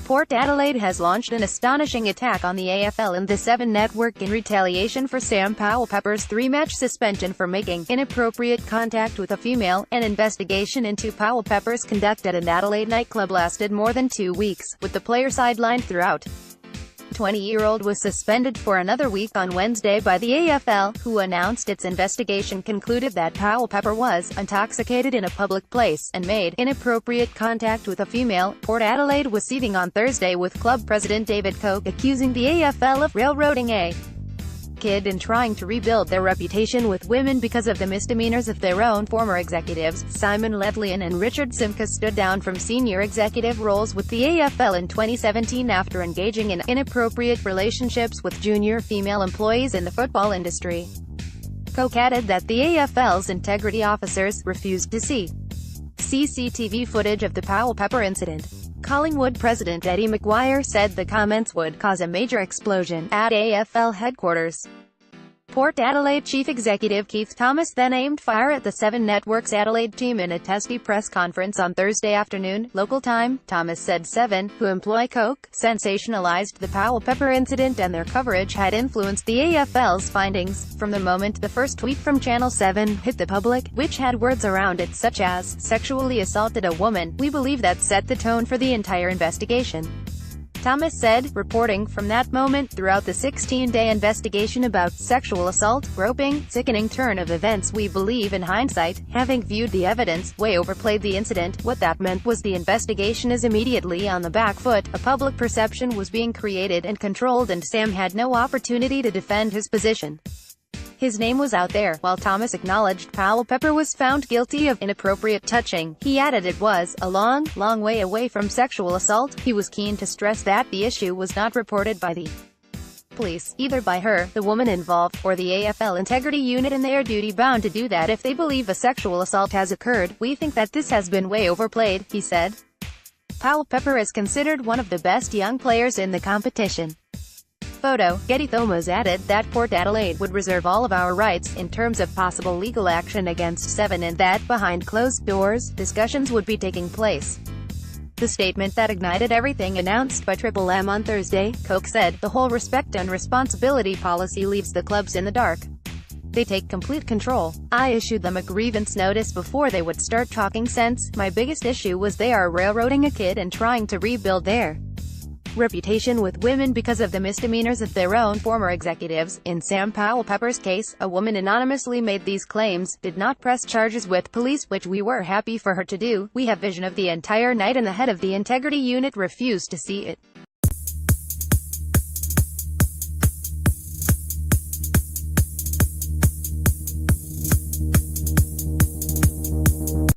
Port Adelaide has launched an astonishing attack on the AFL and the Seven Network in retaliation for Sam Powell-Pepper's 3-match suspension for making inappropriate contact with a female. An investigation into Powell-Pepper's conduct at an Adelaide nightclub lasted more than 2 weeks, with the player sidelined throughout. 20-year-old was suspended for another week on Wednesday by the AFL, who announced its investigation concluded that Powell-Pepper was intoxicated in a public place and made inappropriate contact with a female. Port Adelaide was seething on Thursday, with club president David Koch accusing the AFL of railroading a kid and trying to rebuild their reputation with women because of the misdemeanors of their own former executives. Simon Ledlian and Richard Simkus stood down from senior executive roles with the AFL in 2017 after engaging in inappropriate relationships with junior female employees in the football industry. Koch added that the AFL's integrity officers refused to see CCTV footage of the Powell-Pepper incident. Collingwood president Eddie McGuire said the comments would cause a major explosion at AFL headquarters. Port Adelaide chief executive Keith Thomas then aimed fire at the Seven Network's Adelaide team in a testy press conference on Thursday afternoon, local time. Thomas said Seven, who employ Koch, sensationalized the Powell-Pepper incident and their coverage had influenced the AFL's findings. From the moment the first tweet from Channel 7 hit the public, which had words around it such as, "sexually assaulted a woman," we believe that set the tone for the entire investigation. Thomas said, reporting from that moment throughout the 16-day investigation about sexual assault, groping, sickening turn of events, we believe in hindsight, having viewed the evidence, way overplayed the incident. What that meant was the investigation is immediately on the back foot, a public perception was being created and controlled and Sam had no opportunity to defend his position. His name was out there. While Thomas acknowledged Powell-Pepper was found guilty of inappropriate touching, he added it was a long, long way away from sexual assault. He was keen to stress that the issue was not reported by the police, either by her, the woman involved, or the AFL integrity unit, and they are duty-bound to do that if they believe a sexual assault has occurred. We think that this has been way overplayed, he said. Powell-Pepper is considered one of the best young players in the competition. Photo, Getty. Thomas added that Port Adelaide would reserve all of our rights, in terms of possible legal action against Seven, and that, behind closed doors, discussions would be taking place. The statement that ignited everything announced by Triple M on Thursday, Koch said, "The whole respect and responsibility policy leaves the clubs in the dark. They take complete control. I issued them a grievance notice before they would start talking sense. My biggest issue was they are railroading a kid and trying to rebuild their reputation with women because of the misdemeanors of their own former executives." In Sam Powell-Pepper's case, a woman anonymously made these claims, did not press charges with police, which we were happy for her to do. "We have vision of the entire night and the head of the integrity unit refused to see it.